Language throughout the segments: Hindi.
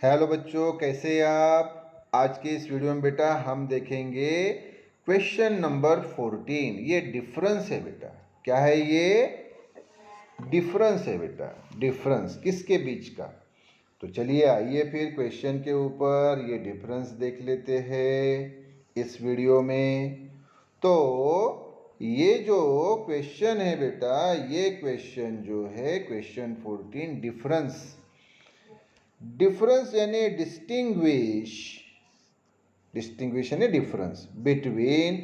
हेलो बच्चों, कैसे हैं आप। आज के इस वीडियो में बेटा हम देखेंगे क्वेश्चन नंबर 14। ये डिफरेंस है बेटा। क्या है ये? डिफरेंस है बेटा। डिफरेंस किसके बीच का? तो चलिए आइए फिर क्वेश्चन के ऊपर ये डिफरेंस देख लेते हैं इस वीडियो में। तो ये जो क्वेश्चन है बेटा, ये क्वेश्चन जो है क्वेश्चन 14 डिफरेंस। डिफरेंस यानी डिस्टिंग्विश यानी difference between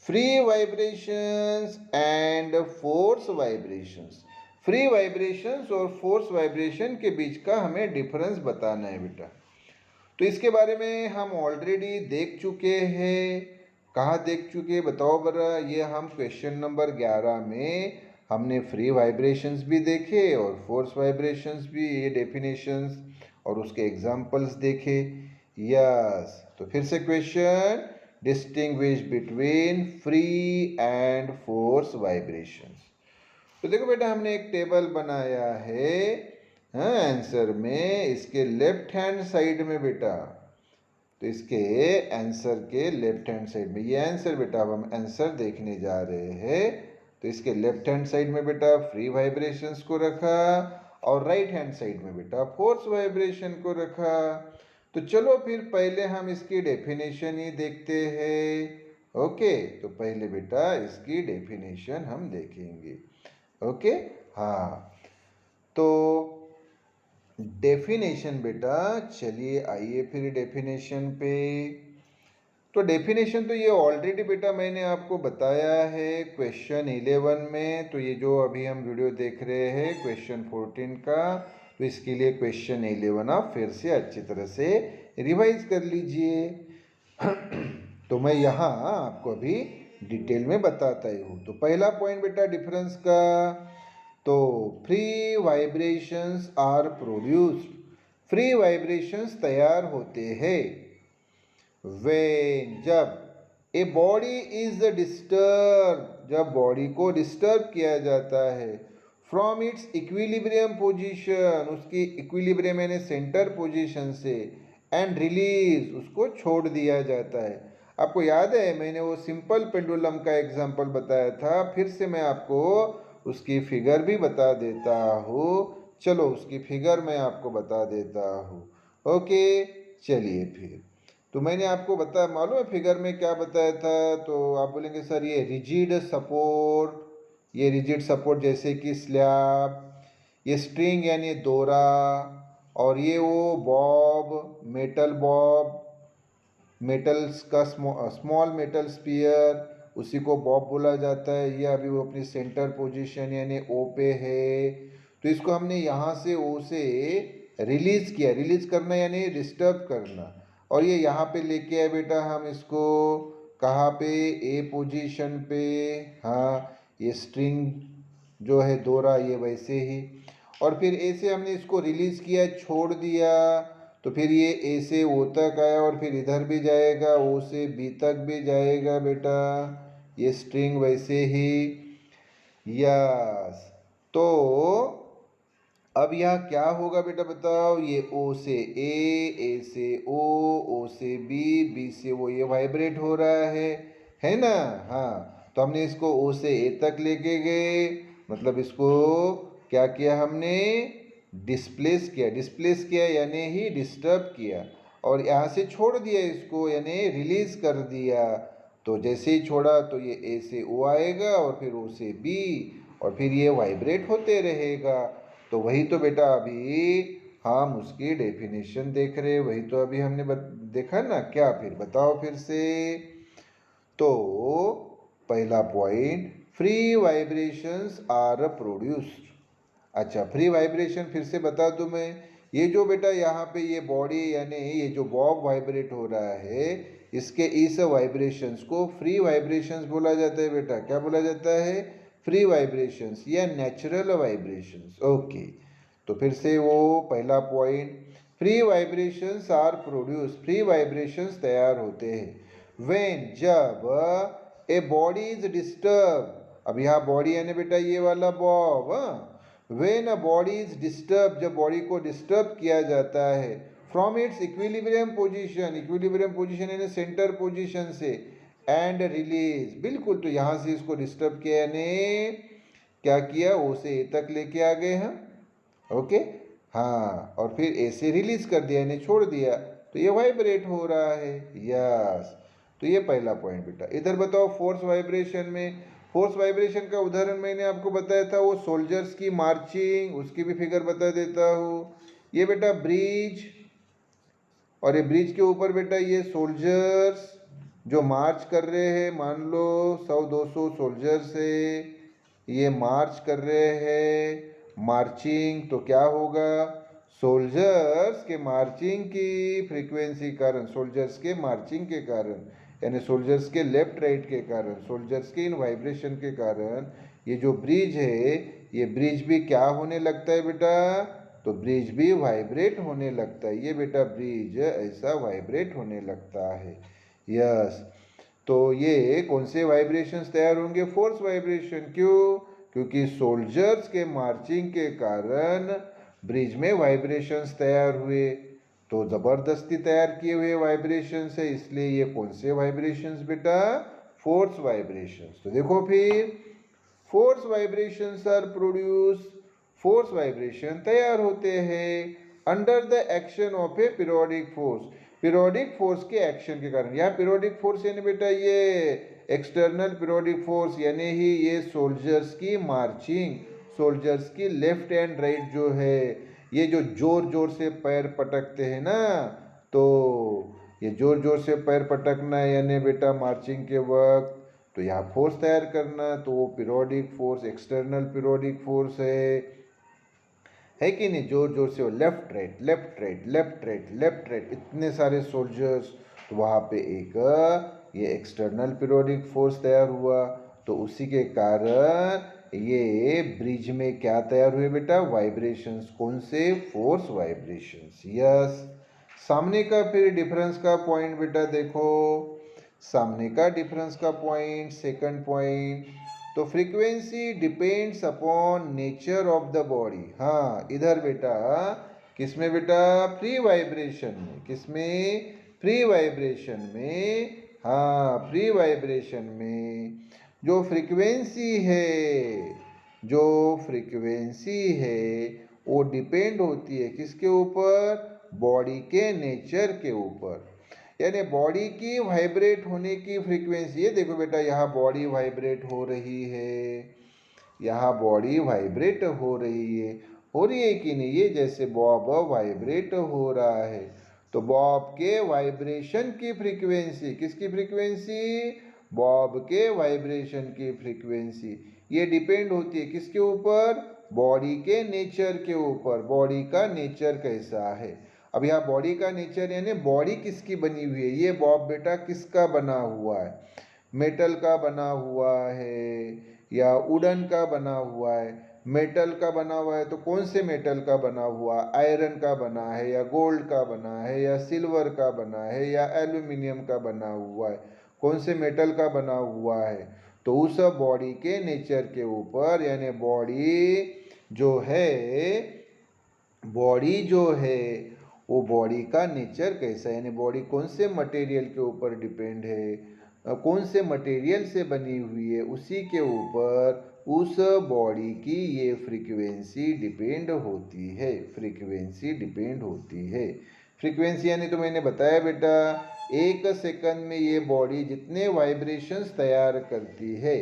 free vibrations and force vibrations. Free vibrations और फोर्स वाइब्रेशन के बीच का हमें डिफरेंस बताना है बेटा। तो इसके बारे में हम ऑलरेडी देख चुके हैं। कहाँ देख चुके बताओ बरा। ये हम क्वेश्चन नंबर 11 में हमने फ्री वाइब्रेशंस भी देखे और फोर्स वाइब्रेशंस भी, ये डेफिनेशंस और उसके एग्जाम्पल्स देखे। यस, तो फिर से question, distinguish between free and force vibrations. तो देखो बेटा, हमने एक टेबल बनाया है आंसर में। इसके लेफ्ट हैंड साइड में बेटा, तो इसके आंसर के लेफ्ट हैंड साइड में ये आंसर बेटा, अब हम आंसर देखने जा रहे हैं। तो इसके लेफ्ट हैंड साइड में बेटा फ्री वाइब्रेशंस को रखा और राइट हैंड साइड में बेटा फोर्स वाइब्रेशन को रखा। तो चलो फिर पहले हम इसकी डेफिनेशन ही देखते हैं। ओके, तो पहले बेटा इसकी डेफिनेशन हम देखेंगे। ओके, हाँ, तो डेफिनेशन बेटा, चलिए आइए फिर डेफिनेशन पे। तो डेफिनेशन तो ये ऑलरेडी बेटा मैंने आपको बताया है क्वेश्चन 11 में। तो ये जो अभी हम वीडियो देख रहे हैं क्वेश्चन 14 का, तो इसके लिए क्वेश्चन 11 आप फिर से अच्छी तरह से रिवाइज कर लीजिए। तो मैं यहाँ आपको अभी डिटेल में बताता ही हूँ। तो पहला पॉइंट बेटा डिफरेंस का, तो free vibrations are produced. Free vibrations तैयार होते हैं व्हेन, जब ए बॉडी इज डिस्टर्ब, जब बॉडी को डिस्टर्ब किया जाता है फ्रॉम इट्स इक्विलिब्रियम पोजीशन, उसकी इक्विलिब्रियम यानी सेंटर पोजीशन से, एंड रिलीज, उसको छोड़ दिया जाता है। आपको याद है मैंने वो सिंपल पेंडुलम का एग्जांपल बताया था। फिर से मैं आपको उसकी फिगर भी बता देता हूँ। चलो उसकी फिगर मैं आपको बता देता हूँ। ओके, चलिए फिर। तो मैंने आपको बताया, मालूम है फिगर में क्या बताया था? तो आप बोलेंगे सर ये रिजिड सपोर्ट, ये रिजिड सपोर्ट जैसे कि स्लैब, ये स्ट्रिंग यानी दोरा, और ये वो बॉब, मेटल बॉब, मेटल्स का स्मॉल मेटल स्पीयर, उसी को बॉब बोला जाता है। ये अभी वो अपनी सेंटर पोजीशन यानी ओ पे है। तो इसको हमने यहाँ से ओ से रिलीज किया। रिलीज करना यानी डिस्टर्ब करना। और ये यहाँ पे लेके आए बेटा हम इसको, कहाँ पे? ए पोजीशन पे। हाँ, ये स्ट्रिंग जो है दोरा, ये वैसे ही। और फिर ए से हमने इसको रिलीज किया, छोड़ दिया। तो फिर ये ए से ओ तक आया और फिर इधर भी जाएगा, ओ से बी तक भी जाएगा बेटा, ये स्ट्रिंग वैसे ही। यस, तो अब यहाँ क्या होगा बेटा बताओ? ये ओ से ए से ओ से बी, बी से ओ, ये वाइब्रेट हो रहा है ना। हाँ, तो हमने इसको ओ से ए तक लेके गए, मतलब इसको क्या किया हमने? डिस्प्लेस किया। डिस्प्लेस किया यानी ही डिस्टर्ब किया। और यहाँ से छोड़ दिया इसको यानी रिलीज कर दिया। तो जैसे ही छोड़ा तो ये ए से ओ आएगा और फिर ओ से बी, और फिर ये वाइब्रेट होते रहेगा। तो वही तो बेटा अभी हम उसकी डेफिनेशन देख रहे हैं। वही तो अभी हमने देखा ना। क्या फिर बताओ फिर से। तो पहला point, free vibrations are produced. अच्छा, फ्री वाइब्रेशन फिर से बता दूं मैं। ये जो बेटा यहाँ पे ये बॉडी यानी ये जो बॉब वाइब्रेट हो रहा है, इसके इस वाइब्रेशंस को फ्री वाइब्रेशंस बोला जाता है बेटा। क्या बोला जाता है? फ्री वाइब्रेशंस या नेचुरल वाइब्रेशंस। ओके, तो फिर से वो पहला point, free vibrations are produce, free vibrations तैयार होते हैं व्हेन, जब ए बॉडी इज डिस्टर्ब। अब यहाँ बॉडी यानी बेटा ये वाला Bob, when a body is disturb, जब बॉडी को डिस्टर्ब किया जाता है फ्रॉम इट्स इक्विलिब्रियम पोजीशन यानी सेंटर पोजीशन से, एंड रिलीज, बिल्कुल। तो यहाँ से इसको डिस्टर्ब किया यानी क्या किया, ओ से ए तक लेके आ गए हम, ओके। हाँ, और फिर ए से रिलीज कर दिया यानी छोड़ दिया, तो ये वाइब्रेट हो रहा है, यस। तो ये पहला पॉइंट बेटा। इधर बताओ फोर्स वाइब्रेशन में, फोर्स वाइब्रेशन का उदाहरण मैंने आपको बताया था, वो सोल्जर्स की मार्चिंग, उसकी भी फिगर बता देता हूँ। ये बेटा ब्रिज, और ये ब्रिज के ऊपर बेटा ये सोल्जर्स जो मार्च कर रहे हैं, मान लो 100-200 सोल्जर्स है, ये मार्च कर रहे हैं, मार्चिंग। तो क्या होगा, सोल्जर्स के मार्चिंग की फ्रीक्वेंसी कारण, सोल्जर्स के मार्चिंग के कारण, यानी सोल्जर्स के लेफ्ट राइट के कारण, सोल्जर्स के इन वाइब्रेशन के कारण ये जो ब्रिज है, ये ब्रिज भी क्या होने लगता है बेटा, तो ब्रिज भी वाइब्रेट होने लगता है। ये बेटा ब्रिज ऐसा वाइब्रेट होने लगता है, यस। तो ये कौन से वाइब्रेशंस तैयार होंगे, फोर्स वाइब्रेशन। क्यों, क्योंकि सोल्जर्स के मार्चिंग के कारण ब्रिज में वाइब्रेशंस तैयार हुए, तो ज़बरदस्ती तैयार किए हुए वाइब्रेशंस है, इसलिए ये कौन से वाइब्रेशंस बेटा, फोर्स वाइब्रेशंस। तो देखो फिर, force vibrations are produce, force vibration तैयार होते हैं under the action of a periodic force, periodic force के एक्शन के कारण। यहाँ पीरियोडिक फोर्स यानी बेटा ये एक्सटर्नल पीरियोडिक फोर्स, यानी ही ये सोल्जर्स की मार्चिंग, सोल्जर्स की लेफ्ट एंड राइट जो है, ये जो जोर जोर से पैर पटकते हैं ना, तो ये जोर जोर से पैर पटकना यानी बेटा मार्चिंग के वक्त, तो यहाँ फोर्स तैयार करना, तो वो periodic force, external periodic force है कि नहीं। जोर जोर से वो left right left right left right left right, इतने सारे सोल्जर्स, तो वहाँ पे एक ये एक्सटर्नल पीरियोडिक फोर्स तैयार हुआ, तो उसी के कारण ये ब्रिज में क्या तैयार हुए बेटा, वाइब्रेशंस। कौन से, फोर्स वाइब्रेशंस, यस। सामने का फिर डिफरेंस का पॉइंट बेटा देखो, सामने का डिफरेंस का पॉइंट, सेकंड पॉइंट, तो frequency depends upon nature of the body. हाँ, इधर बेटा किसमें बेटा, फ्री वाइब्रेशन में, किसमें, फ्री वाइब्रेशन में। हाँ, फ्री वाइब्रेशन में जो फ्रीक्वेंसी है, जो फ्रीक्वेंसी है वो डिपेंड होती है किसके ऊपर, बॉडी के नेचर के ऊपर, यानी बॉडी की वाइब्रेट होने की फ्रीक्वेंसी। ये देखो बेटा, यहाँ बॉडी वाइब्रेट हो रही है, यहाँ बॉडी वाइब्रेट हो रही है कि नहीं, ये जैसे बॉब वाइब्रेट हो रहा है, तो बॉब के वाइब्रेशन की फ्रीक्वेंसी, किसकी फ्रीक्वेंसी, बॉब के वाइब्रेशन की फ्रीक्वेंसी, ये डिपेंड होती है किसके ऊपर, बॉडी के नेचर के ऊपर, बॉडी का नेचर कैसा है। अब यहाँ बॉडी का नेचर यानी बॉडी किसकी बनी हुई है, ये बॉब बेटा किसका बना हुआ है, मेटल का बना हुआ है या वुडन का बना हुआ है। मेटल का बना हुआ है तो कौन से मेटल का बना हुआ, आयरन का बना है या गोल्ड का बना है या सिल्वर का बना है या एल्यूमिनियम का बना हुआ है, कौन से मेटल का बना हुआ है। तो उस बॉडी के नेचर के ऊपर, यानी बॉडी जो है वो बॉडी का नेचर कैसा है, यानी बॉडी कौन से मटेरियल के ऊपर डिपेंड है, कौन से मटेरियल से बनी हुई है, उसी के ऊपर उस बॉडी की ये फ्रीक्वेंसी डिपेंड होती है, फ्रीक्वेंसी डिपेंड होती है। फ्रीक्वेंसी यानी तो मैंने बताया बेटा, एक सेकंड में ये बॉडी जितने वाइब्रेशंस तैयार करती है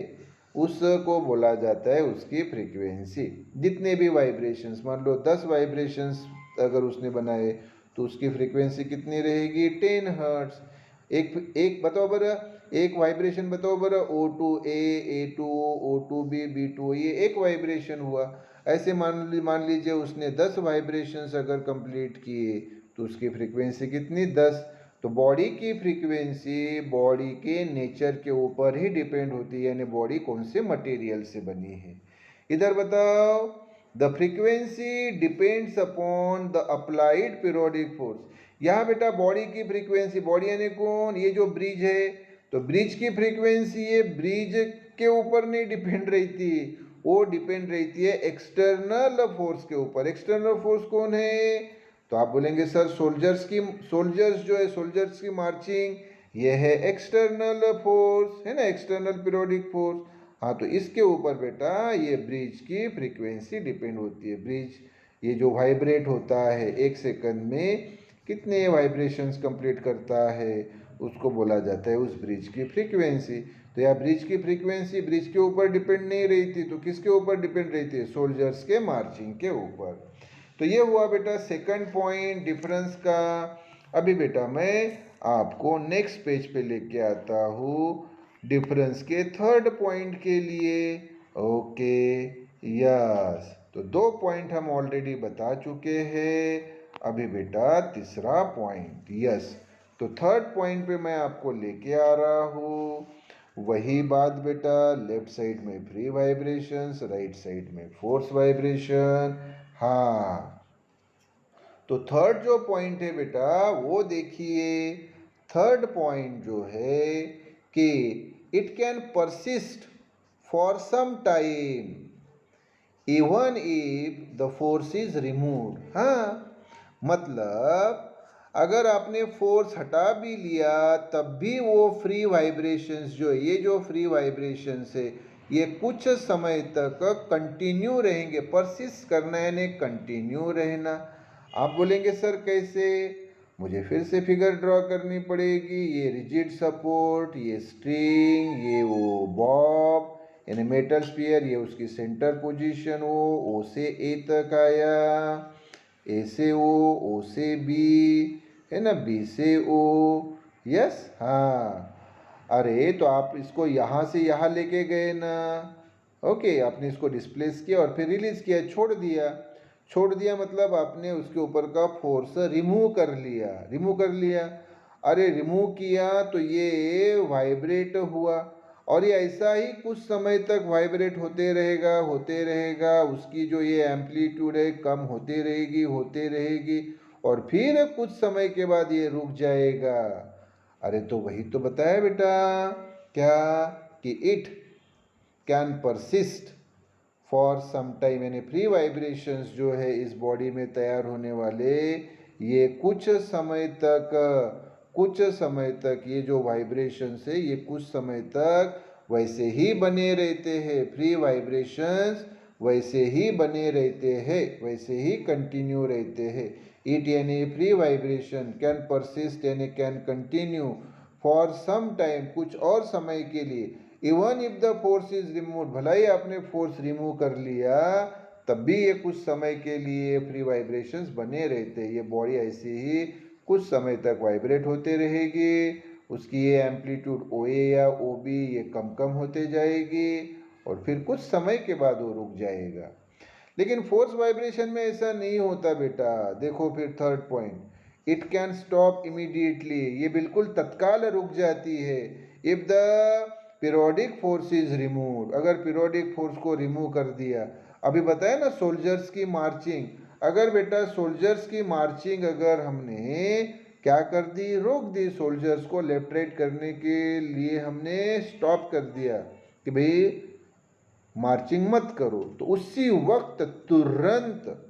उसको बोला जाता है उसकी फ्रीक्वेंसी। जितने भी वाइब्रेशंस, मान लो 10 वाइब्रेशंस अगर उसने बनाए तो उसकी फ्रीक्वेंसी कितनी रहेगी, 10 हर्ट्ज। एक बताओ बरा, एक वाइब्रेशन बताओ बरा, O2A, A2O, O2B, B2O, ये एक वाइब्रेशन हुआ। ऐसे मान लीजिए उसने 10 वाइब्रेशंस अगर कंप्लीट किए तो उसकी फ्रीक्वेंसी कितनी, 10। तो बॉडी की फ्रीक्वेंसी बॉडी के नेचर के ऊपर ही डिपेंड होती है, यानी बॉडी कौन से मटेरियल से बनी है। इधर बताओ, the frequency depends upon the applied periodic force. यहाँ बेटा बॉडी की फ्रीक्वेंसी, बॉडी यानी कौन, ये जो ब्रिज है, तो ब्रिज की फ्रीक्वेंसी ये ब्रिज के ऊपर नहीं डिपेंड रहती, वो डिपेंड रहती है एक्सटर्नल फोर्स के ऊपर। एक्सटर्नल फोर्स कौन है, तो आप बोलेंगे सर सोल्जर्स जो है सोल्जर्स की मार्चिंग ये है एक्सटर्नल फोर्स, है ना, एक्सटर्नल पीरियोडिक फोर्स। हाँ, तो इसके ऊपर बेटा ये ब्रीज की फ्रीक्वेंसी डिपेंड होती है। ब्रीज ये जो वाइब्रेट होता है 1 सेकंड में कितने वाइब्रेशंस कंप्लीट करता है उसको बोला जाता है उस ब्रिज की फ्रीक्वेंसी। तो यह ब्रिज की फ्रीक्वेंसी ब्रिज के ऊपर डिपेंड नहीं रहती, तो किसके ऊपर डिपेंड रहती है? सोल्जर्स के मार्चिंग के ऊपर। तो ये हुआ बेटा सेकंड पॉइंट डिफरेंस का। अभी बेटा मैं आपको नेक्स्ट पेज पे लेके आता हूँ डिफरेंस के थर्ड पॉइंट के लिए। ओके, यस, तो 2 पॉइंट हम ऑलरेडी बता चुके हैं। अभी बेटा तीसरा पॉइंट, यस, तो थर्ड पॉइंट पे मैं आपको लेके आ रहा हूँ। वही बात बेटा, लेफ्ट साइड में फ्री वाइब्रेशंस, राइट साइड में फोर्स वाइब्रेशन। हाँ, तो थर्ड जो पॉइंट है बेटा वो देखिए। थर्ड पॉइंट जो है कि it can persist for some time even if the force is removed. हाँ, मतलब अगर आपने फोर्स हटा भी लिया तब भी वो फ्री वाइब्रेशंस जो ये जो फ्री वाइब्रेशंस है ये कुछ समय तक कंटिन्यू रहेंगे। परसिस्ट करना यानी कंटिन्यू रहना। आप बोलेंगे सर कैसे? मुझे फिर से फिगर ड्रॉ करनी पड़ेगी। ये रिजिड सपोर्ट, ये स्ट्रिंग, ये वो बॉब यानी मेटल स्पीयर, ये उसकी सेंटर पोजीशन हो, ओ से ए तक आया, ए से ओ से बी, है ना, बी से ओ, यस। हाँ, अरे तो आप इसको यहाँ से यहाँ लेके गए ना। ओके, आपने इसको डिस्प्लेस किया और फिर रिलीज किया, छोड़ दिया मतलब आपने उसके ऊपर का फोर्स रिमूव कर लिया। अरे रिमूव किया तो ये वाइब्रेट हुआ और ये ऐसा ही कुछ समय तक वाइब्रेट होते रहेगा। उसकी जो ये एम्पलीट्यूड है कम होते रहेगी और फिर कुछ समय के बाद ये रुक जाएगा। अरे तो वही तो बताया बेटा, क्या कि it can persist for some time, यानी फ्री वाइब्रेशंस जो है इस बॉडी में तैयार होने वाले ये कुछ समय तक ये जो वाइब्रेशंस है ये कुछ समय तक वैसे ही बने रहते हैं। फ्री वाइब्रेशंस वैसे ही बने रहते हैं, वैसे ही कंटिन्यू रहते हैं। इट यानी फ्री वाइब्रेशन, कैन परसिस्ट यानी can continue for some time, कुछ और समय के लिए। Even if the force is remove, भला ही आपने फोर्स रिमूव कर लिया तब भी ये कुछ समय के लिए फ्री वाइब्रेशंस बने रहते हैं। ये बॉडी ऐसे ही कुछ समय तक वाइब्रेट होते रहेगी। उसकी ये एम्पलीट्यूड ओ ए या ओ बी ये कम होते जाएगी और फिर कुछ समय के बाद वो रुक जाएगा। लेकिन फोर्स वाइब्रेशन में ऐसा नहीं होता बेटा। देखो फिर third point, it can stop immediately, ये बिल्कुल तत्काल रुक जाती है। If the periodic force is remove, अगर पीरियोडिक फोर्स को रिमूव कर दिया। अभी बताया ना सोल्जर्स की मार्चिंग, अगर बेटा सोल्जर्स की मार्चिंग अगर हमने क्या कर दी, रोक दी, सोल्जर्स को लेफ्ट राइट करने के लिए हमने स्टॉप कर दिया कि भाई मार्चिंग मत करो, तो उसी वक्त तुरंत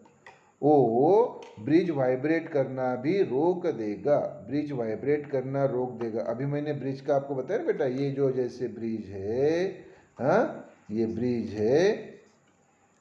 वो ब्रिज वाइब्रेट करना भी रोक देगा। ब्रिज वाइब्रेट करना रोक देगा। अभी मैंने ब्रिज का आपको बताया बेटा, ये जो जैसे ब्रिज है, हाँ ये ब्रिज है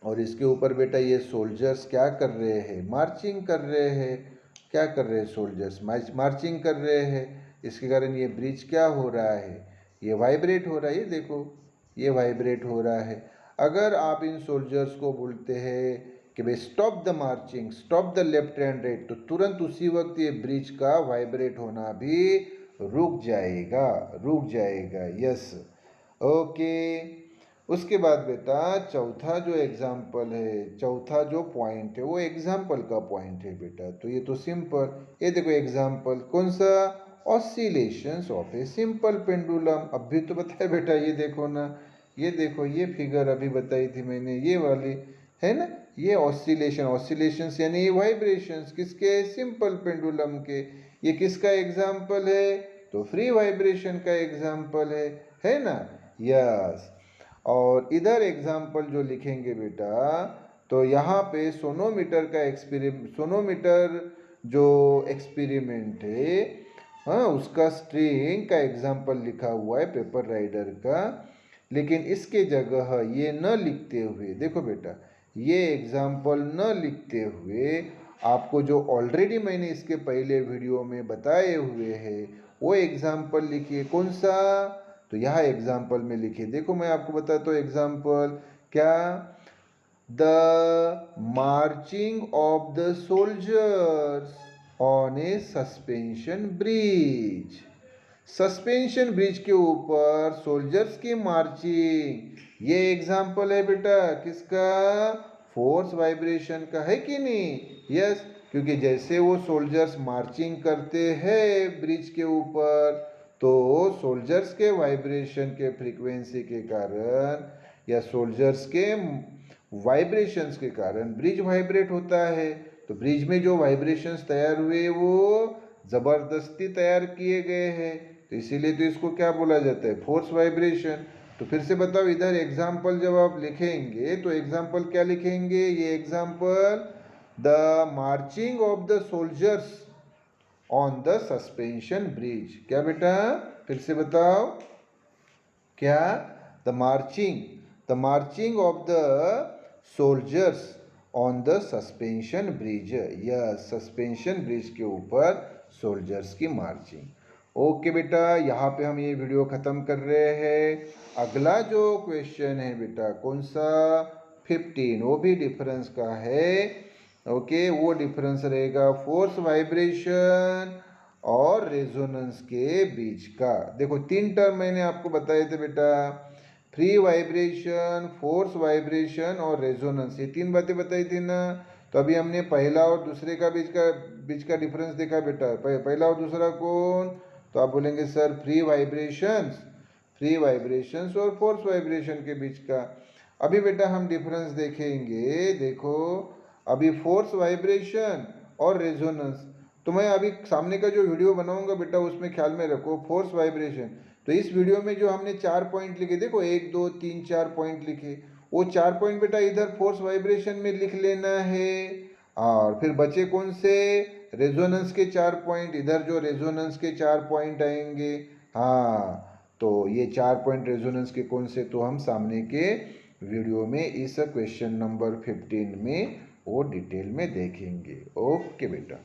और इसके ऊपर बेटा ये सोल्जर्स क्या कर रहे हैं, मार्चिंग कर रहे हैं। क्या कर रहे हैं सोल्जर्स? मार्चिंग कर रहे हैं। इसके कारण ये ब्रिज क्या हो रहा है, ये वाइब्रेट हो रहा है। ये देखो ये वाइब्रेट हो रहा है। अगर आप इन सोल्जर्स को बोलते हैं कि भाई stop the marching, stop the left and right, तो तुरंत उसी वक्त ये ब्रिज का वाइब्रेट होना भी रुक जाएगा। Yes, okay. उसके बाद बेटा चौथा जो एग्जाम्पल है, चौथा जो पॉइंट है वो एग्जाम्पल का पॉइंट है बेटा। तो ये तो सिंपल, ये देखो एग्जाम्पल कौन सा, oscillations of a simple pendulum. अब भी तो बताया बेटा, ये देखो ना, ये देखो ये फिगर अभी बताई थी मैंने, ये वाली है ना, ये ऑसिलेशंस यानी ये वाइब्रेशंस किसके, सिंपल पेंडुलम के। ये किसका एग्जाम्पल है, तो फ्री वाइब्रेशन का एग्जाम्पल है ना। यस, और इधर एग्जाम्पल जो लिखेंगे बेटा, तो यहाँ पे सोनोमीटर जो एक्सपेरिमेंट है, हाँ, उसका स्ट्रिंग का एग्जाम्पल लिखा हुआ है पेपर राइडर का। लेकिन इसके जगह ये न लिखते हुए, देखो बेटा, ये एग्जाम्पल न लिखते हुए आपको जो ऑलरेडी मैंने इसके पहले वीडियो में बताए हुए हैं वो एग्जाम्पल लिखिए। कौन सा? तो यह एग्जाम्पल में लिखिए। देखो मैं आपको बताता हूँ एग्जाम्पल क्या। The marching of the soldiers on A suspension bridge. Suspension bridge के ऊपर सोल्जर्स की मार्चिंग, ये एग्जाम्पल है बेटा किसका? फोर्स वाइब्रेशन का, है कि नहीं? यस, क्योंकि जैसे वो सोल्जर्स मार्चिंग करते हैं ब्रिज के ऊपर, तो सोल्जर्स के वाइब्रेशन के फ्रीक्वेंसी के कारण या सोल्जर्स के वाइब्रेशंस के कारण ब्रिज वाइब्रेट होता है। तो ब्रिज में जो वाइब्रेशंस तैयार हुए वो ज़बरदस्ती तैयार किए गए हैं, तो इसीलिए तो इसको क्या बोला जाता है? Force vibration. तो फिर से बताओ, इधर एग्जाम्पल जब आप लिखेंगे तो एग्जाम्पल क्या लिखेंगे? ये example the marching of the soldiers on the suspension bridge. क्या बेटा? फिर से बताओ क्या? The marching of the soldiers on the suspension bridge. यह सस्पेंशन ब्रिज के ऊपर सोल्जर्स की मार्चिंग। ओके बेटा, यहाँ पे हम ये वीडियो ख़त्म कर रहे हैं। अगला जो क्वेश्चन है बेटा कौन सा? 15, वो भी डिफरेंस का है। ओके, वो डिफरेंस रहेगा फोर्स वाइब्रेशन और रेजोनेंस के बीच का। देखो 3 टर्म मैंने आपको बताए थे बेटा, फ्री वाइब्रेशन, फोर्स वाइब्रेशन और रेजोनेंस, ये 3 बातें बताई थी ना। तो अभी हमने पहला और दूसरे का बीच का डिफरेंस देखा बेटा। पहला और दूसरा कौन? तो आप बोलेंगे सर फ्री वाइब्रेशंस और फोर्स वाइब्रेशन के बीच का। अभी बेटा हम डिफरेंस देखेंगे। देखो अभी फोर्स वाइब्रेशन और रेजोनेंस, तो मैं अभी सामने का जो वीडियो बनाऊंगा बेटा उसमें ख्याल में रखो फोर्स वाइब्रेशन। तो इस वीडियो में जो हमने 4 पॉइंट लिखे, देखो 1 2 3 4 पॉइंट लिखे, वो 4 पॉइंट बेटा इधर फोर्स वाइब्रेशन में लिख लेना है। और फिर बचे कौन से? रेजोनेंस के 4 पॉइंट, इधर जो रेजोनेंस के 4 पॉइंट आएंगे। हाँ, तो ये 4 पॉइंट रेजोनेंस के कौन से, तो हम सामने के वीडियो में इस क्वेश्चन नंबर 15 में वो डिटेल में देखेंगे। ओके बेटा।